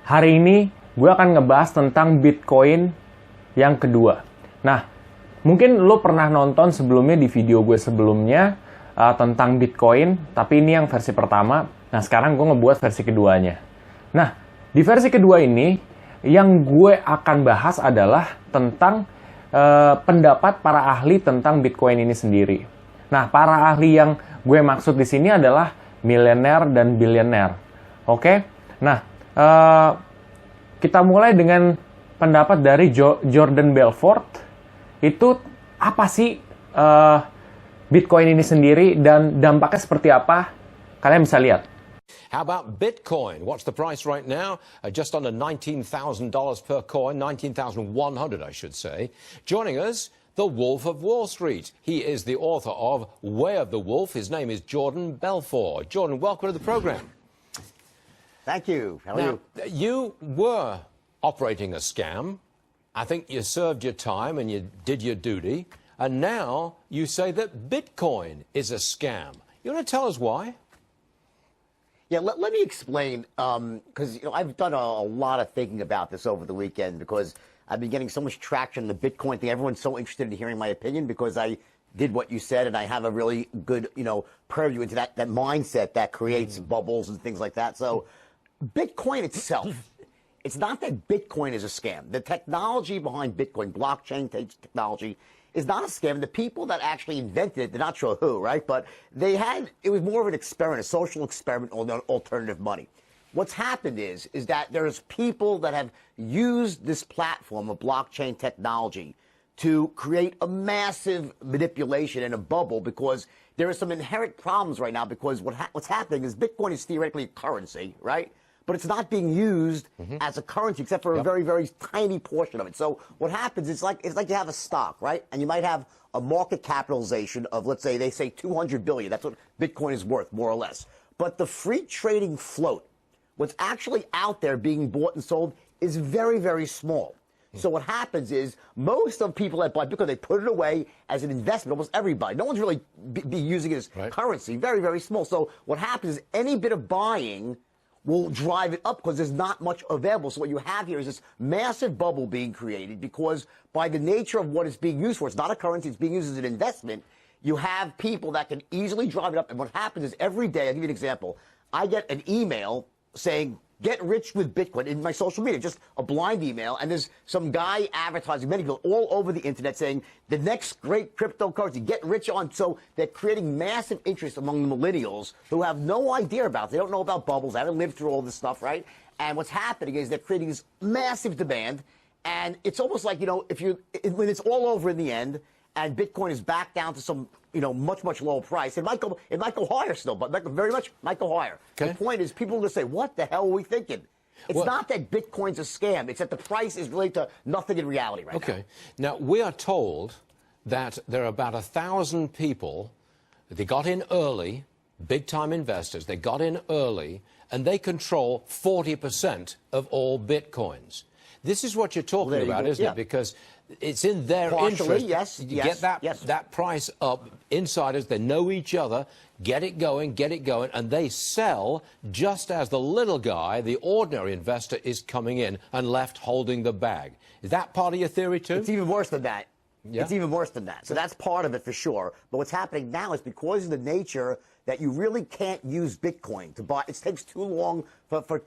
Hari ini gue akan ngebahas tentang Bitcoin yang kedua. Nah, mungkin lo pernah nonton sebelumnya di video gue sebelumnya tentang Bitcoin, tapi ini yang versi pertama. Nah, sekarang gue ngebuat versi keduanya. Nah, di versi kedua ini, yang gue akan bahas adalah tentang pendapat para ahli tentang Bitcoin ini sendiri. Nah, para ahli yang gue maksud di sini adalah milioner dan bilioner. Oke? Nah, kita mulai dengan pendapat dari Jordan Belfort. Itu apa sih Bitcoin ini sendiri dan dampaknya seperti apa? Kalian bisa lihat. How about Bitcoin? What's the price right now? Just under $19,000 per coin, 19,100 I should say. Joining us, the Wolf of Wall Street. He is the author of Way of the Wolf. His name is Jordan Belfort. Jordan, welcome to the program. Thank you. How are you? You were operating a scam. I think you served your time and you did your duty. And now you say that Bitcoin is a scam. You want to tell us why? Yeah, let me explain, because I've done a lot of thinking about this over the weekend because I've been getting so much traction in the Bitcoin thing. Everyone's so interested in hearing my opinion because I did what you said and I have a really good, purview into that mindset that creates bubbles and things like that. So Bitcoin itself, it's not that Bitcoin is a scam. The technology behind Bitcoin, blockchain technology, is not a scam. The people that actually invented it, they're not sure who, right? But it was more of an experiment, a social experiment on alternative money. What's happened is that there's people that have used this platform of blockchain technology to create a massive manipulation and a bubble because there are some inherent problems right now because what's happening is Bitcoin is theoretically a currency, right? But it's not being used as a currency except for a very, very tiny portion of it. So what happens is it's like you have a stock, right? And you might have a market capitalization of, let's say, they say 200 billion. That's what Bitcoin is worth, more or less. But the free trading float, what's actually out there being bought and sold, is very, very small. So what happens is most of people that buy Bitcoin, they put it away as an investment, almost everybody. No one's really be using it as currency, very, very small. So what happens is any bit of buying will drive it up because there's not much available. So what you have here is this massive bubble being created because by the nature of what it's being used for, it's not a currency, it's being used as an investment, you have people that can easily drive it up. And what happens is every day, I'll give you an example, I get an email saying, get rich with Bitcoin in my social media, just a blind email. And there's some guy advertising, many people all over the internet saying the next great cryptocurrency, get rich on. So they're creating massive interest among the millennials who have no idea about it. They don't know about bubbles. They haven't lived through all this stuff, right? And what's happening is they're creating this massive demand. And it's almost like, when it's all over in the end and Bitcoin is back down to some much, much lower price. It might go higher still, but very much might go higher. Okay. The point is people are going to say, what the hell are we thinking? It's not that Bitcoin's a scam. It's that the price is related to nothing in reality right now. Okay. Now, we are told that there are about 1,000 people, they got in early, big-time investors, they got in early, and they control 40% of all Bitcoins. This is what you're talking about, isn't it? Because it's in their interest to get that price up. Insiders, they know each other, get it going, and they sell just as the little guy, the ordinary investor, is coming in and left holding the bag. Is that part of your theory too? It's even worse than that. Yeah? It's even worse than that. So that's part of it for sure. But what's happening now is because of the nature that you really can't use Bitcoin to buy. It takes too long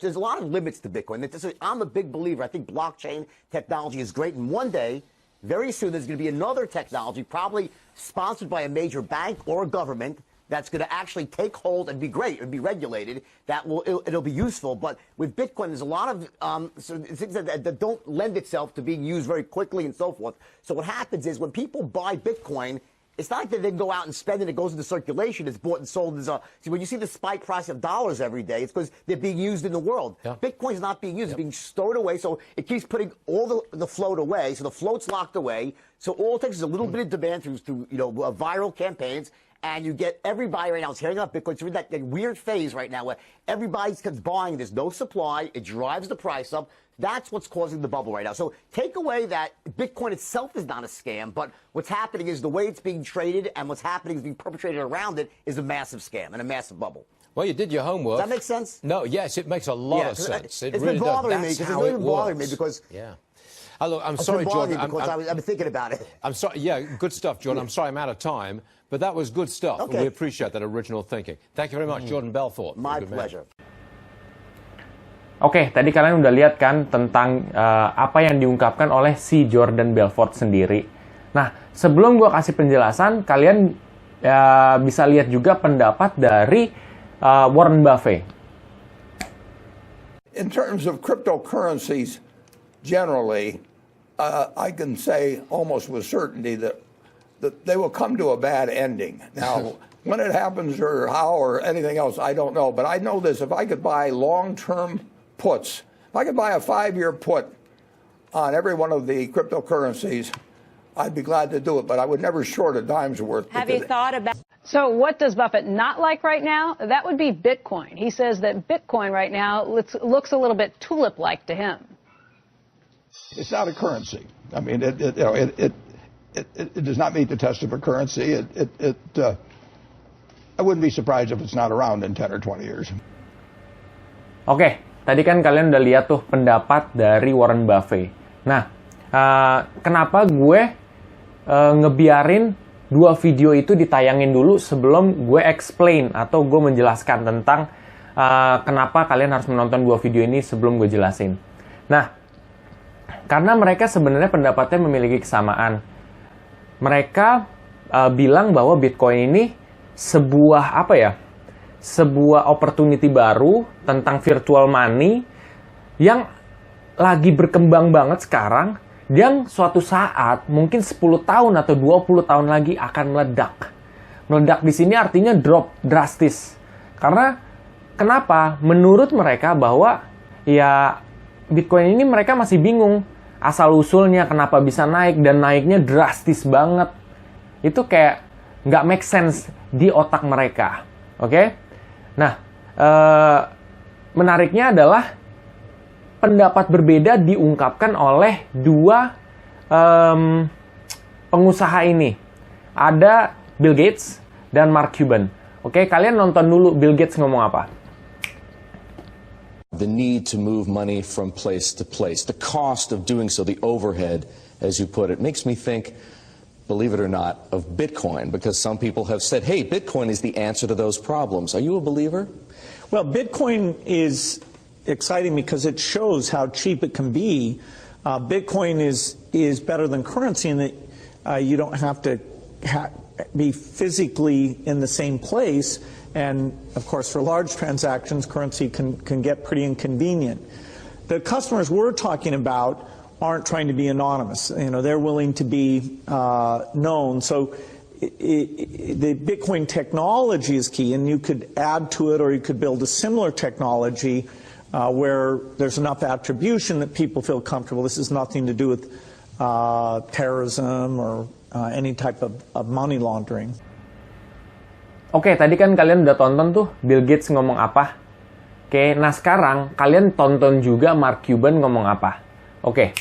there's a lot of limits to Bitcoin. I'm a big believer. I think blockchain technology is great. And one day, very soon, there's going to be another technology, probably sponsored by a major bank or a government, that's going to actually take hold and be great and be regulated. It'll be useful. But with Bitcoin, there's a lot of things that don't lend itself to being used very quickly and so forth. So what happens is when people buy Bitcoin, it's not that they can go out and spend it. It goes into circulation. It's bought and sold. See, when you see the spike price of dollars every day, it's because they're being used in the world. Yeah. Bitcoin's not being used. It's being stored away. So it keeps putting all the float away. So the float's locked away. So all it takes is a little bit of demand through viral campaigns. And you get everybody right now is hearing up Bitcoin. It's in that weird phase right now where everybody's buying. There's no supply. It drives the price up. That's what's causing the bubble right now. So take away that Bitcoin itself is not a scam, but what's happening is the way it's being traded and what's happening is being perpetrated around it is a massive scam and a massive bubble. Well, you did your homework. Does that make sense? No, yes, it makes a lot of sense. It's really been bothering me because it's really been bothering me because... Yeah. Look, I'm sorry, Jordan. I've been thinking about it. I'm sorry. Yeah, good stuff, Jordan. I'm sorry I'm out of time, but that was good stuff. Okay. We appreciate that original thinking. Thank you very much, Jordan Belfort. My pleasure. Oke, tadi kalian udah lihat kan tentang apa yang diungkapkan oleh si Jordan Belfort sendiri. Nah, sebelum gue kasih penjelasan, kalian bisa lihat juga pendapat dari Warren Buffett. In terms of cryptocurrencies, generally, I can say almost with certainty that they will come to a bad ending. Now, when it happens or how or anything else, I don't know. But I know this, if I could buy long-term puts, if I could buy a 5-year put on every one of the cryptocurrencies, I'd be glad to do it, but I would never short a dime's worth. Have you thought about... So what does Buffett not like right now? That would be Bitcoin. He says that Bitcoin right now looks a little bit tulip-like to him. It's not a currency. I mean, it does not meet the test of a currency. I wouldn't be surprised if it's not around in 10 or 20 years. Oke, tadi kan kalian udah lihat tuh pendapat dari Warren Buffett. Nah, kenapa gue ngebiarin dua video itu ditayangin dulu sebelum gue explain atau gue menjelaskan tentang kenapa kalian harus menonton dua video ini sebelum gue jelasin. Nah, karena mereka sebenarnya pendapatnya memiliki kesamaan. Mereka bilang bahwa Bitcoin ini sebuah sebuah opportunity baru tentang virtual money yang lagi berkembang banget sekarang, yang suatu saat mungkin 10 tahun atau 20 tahun lagi akan meledak. Meledak di sini artinya drop drastis. Karena kenapa? Menurut mereka bahwa ya Bitcoin ini mereka masih bingung asal-usulnya kenapa bisa naik dan naiknya drastis banget. Itu kayak nggak make sense di otak mereka. Oke? Nah, menariknya adalah pendapat berbeda diungkapkan oleh dua pengusaha ini. Ada Bill Gates dan Mark Cuban. Oke, kalian nonton dulu Bill Gates ngomong apa. The need to move money from place to place, the cost of doing so, the overhead, as you put it, makes me think, believe it or not, of Bitcoin, because some people have said, hey, Bitcoin is the answer to those problems. Are you a believer? Well, Bitcoin is exciting because it shows how cheap it can be. Bitcoin is better than currency in that you don't have to be physically in the same place. And, of course, for large transactions, currency can get pretty inconvenient. The customers we're talking about aren't trying to be anonymous. You know, they're willing to be known. So the Bitcoin technology is key, and you could add to it or you could build a similar technology where there's enough attribution that people feel comfortable. This has nothing to do with terrorism or any type of money laundering. Oke, tadi kan kalian udah tonton tuh Bill Gates ngomong apa. Oke, nah sekarang kalian tonton juga Mark Cuban ngomong apa. Oke.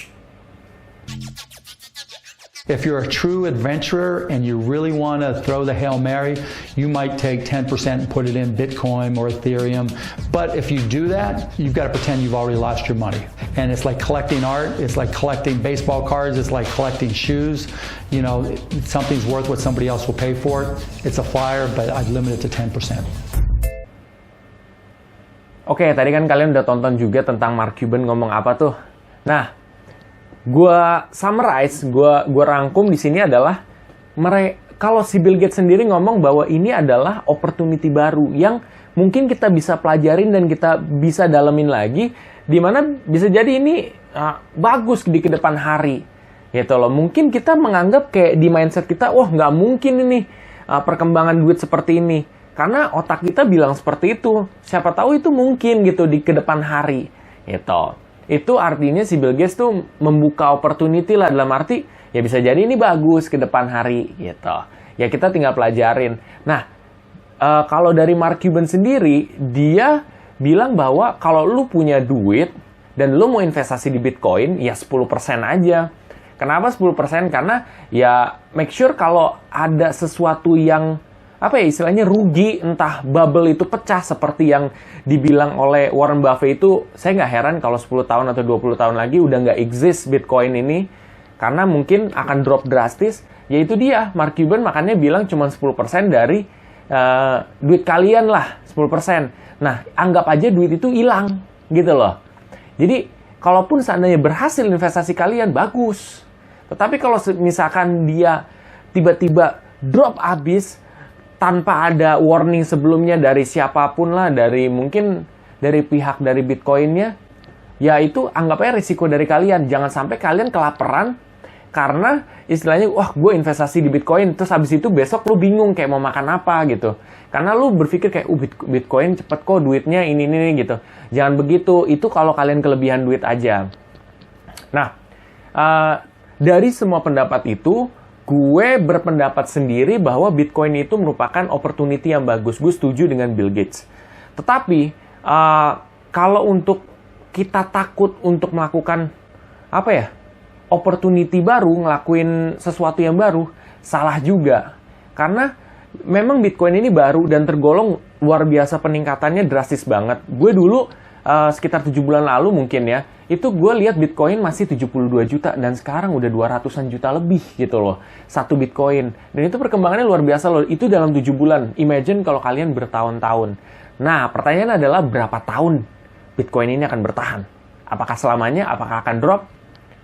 If you're a true adventurer and you really want to throw the Hail Mary, you might take 10% and put it in Bitcoin or Ethereum. But if you do that, you've got to pretend you've already lost your money. And it's like collecting art. It's like collecting baseball cards. It's like collecting shoes. You know, something's worth what somebody else will pay for it. It's a flyer, but I'd limit it to 10%. Oke, tadi kan kalian udah tonton juga tentang Mark Cuban ngomong apa tuh. Nah, gue summarize, gue rangkum di sini adalah kalau si Bill Gates sendiri ngomong bahwa ini adalah opportunity baru yang mungkin kita bisa pelajarin dan kita bisa dalemin lagi, dimana bisa jadi ini bagus di kedepan hari, gitu loh. Mungkin kita menganggap kayak di mindset kita, wah nggak mungkin ini perkembangan duit seperti ini, karena otak kita bilang seperti itu. Siapa tahu itu mungkin gitu di kedepan hari, gitu. Itu artinya si Bill Gates tuh membuka opportunity lah, dalam arti ya bisa jadi ini bagus ke depan hari gitu. Ya kita tinggal pelajarin. Nah, kalau dari Mark Cuban sendiri, dia bilang bahwa kalau lu punya duit dan lo mau investasi di Bitcoin, ya 10% aja. Kenapa 10%? Karena ya make sure kalau ada sesuatu yang istilahnya rugi, entah bubble itu pecah seperti yang dibilang oleh Warren Buffett itu, saya nggak heran kalau 10 tahun atau 20 tahun lagi udah nggak exist Bitcoin ini, karena mungkin akan drop drastis. Yaitu dia, Mark Cuban makanya bilang cuma 10% dari duit kalian lah, 10%. Nah, anggap aja duit itu hilang, gitu loh. Jadi, kalaupun seandainya berhasil investasi kalian, bagus. Tetapi kalau misalkan dia tiba-tiba drop abis, tanpa ada warning sebelumnya dari siapapun lah, mungkin dari pihak dari Bitcoin-nya, ya itu anggap aja risiko dari kalian. Jangan sampai kalian kelaparan, karena istilahnya, wah gue investasi di Bitcoin, terus habis itu besok lu bingung kayak mau makan apa gitu. Karena lu berpikir kayak, Bitcoin cepet kok duitnya ini gitu. Jangan begitu, itu kalau kalian kelebihan duit aja. Nah, dari semua pendapat itu, gue berpendapat sendiri bahwa Bitcoin itu merupakan opportunity yang bagus. Gue setuju dengan Bill Gates. Tetapi, kalau untuk kita takut untuk melakukan, opportunity baru, ngelakuin sesuatu yang baru, salah juga. Karena memang Bitcoin ini baru dan tergolong luar biasa peningkatannya drastis banget. Gue dulu sekitar 7 bulan lalu mungkin ya, itu gue lihat Bitcoin masih 72 juta dan sekarang udah 200-an juta lebih gitu loh, satu Bitcoin. Dan itu perkembangannya luar biasa loh, itu dalam 7 bulan. Imagine kalau kalian bertahun-tahun. Nah, pertanyaan adalah berapa tahun Bitcoin ini akan bertahan? Apakah selamanya? Apakah akan drop?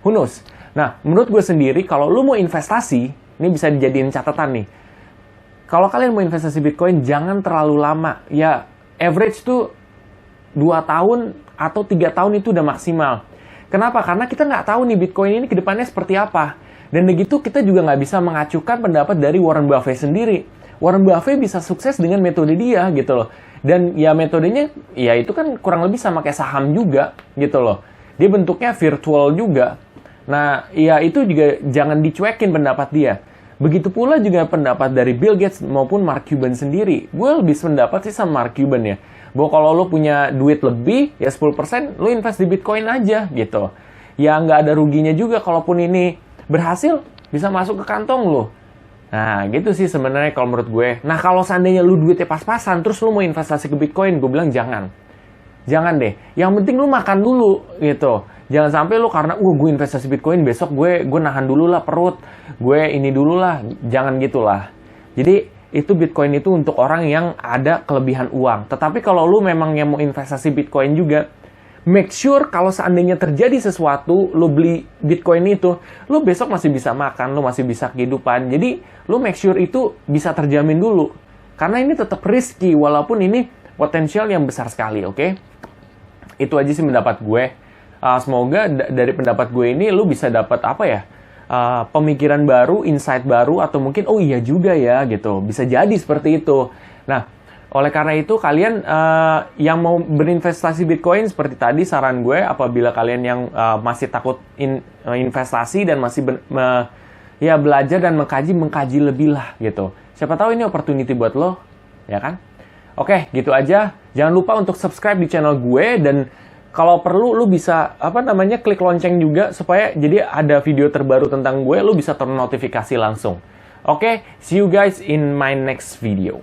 Who knows? Nah, menurut gue sendiri, kalau lu mau investasi, ini bisa dijadiin catatan nih. Kalau kalian mau investasi Bitcoin, jangan terlalu lama. Ya, average tuh 2 tahun atau 3 tahun itu udah maksimal. Kenapa? Karena kita nggak tahu nih Bitcoin ini ke depannya seperti apa. Dan begitu kita juga nggak bisa mengacukan pendapat dari Warren Buffett sendiri. Warren Buffett bisa sukses dengan metode dia gitu loh. Dan ya metodenya, ya itu kan kurang lebih sama kayak saham juga gitu loh. Dia bentuknya virtual juga. Nah, ya itu juga jangan dicuekin pendapat dia. Begitu pula juga pendapat dari Bill Gates maupun Mark Cuban sendiri. Gue lebih sependapat sih sama Mark Cuban ya. Bahwa kalau lo punya duit lebih, ya 10% lo invest di Bitcoin aja gitu. Ya nggak ada ruginya juga, kalaupun ini berhasil, bisa masuk ke kantong lo. Nah, gitu sih sebenarnya kalau menurut gue. Nah, kalau seandainya lo duitnya pas-pasan, terus lo mau investasi ke Bitcoin, gue bilang jangan. Jangan deh. Yang penting lo makan dulu gitu. Jangan sampai lo karena, gue investasi Bitcoin, besok gue nahan dulu lah perut. Gue ini dulu lah. Jangan gitulah. Jadi, itu Bitcoin itu untuk orang yang ada kelebihan uang. Tetapi kalau lo memang yang mau investasi Bitcoin juga, make sure kalau seandainya terjadi sesuatu, lo beli Bitcoin itu, lo besok masih bisa makan, lo masih bisa kehidupan. Jadi, lo make sure itu bisa terjamin dulu. Karena ini tetap risky, walaupun ini potensial yang besar sekali, oke? Itu aja sih pendapat gue. Semoga dari pendapat gue ini lu bisa dapat pemikiran baru, insight baru, atau mungkin oh iya juga ya gitu, bisa jadi seperti itu. Nah, oleh karena itu kalian yang mau berinvestasi Bitcoin seperti tadi saran gue, apabila kalian yang masih takut investasi dan masih belajar dan mengkaji lebih lah gitu. Siapa tahu ini opportunity buat lo, ya kan? Oke, gitu aja. Jangan lupa untuk subscribe di channel gue, dan kalau perlu lu bisa klik lonceng juga supaya jadi ada video terbaru tentang gue, lu bisa turn notifikasi langsung. Oke, see you guys in my next video.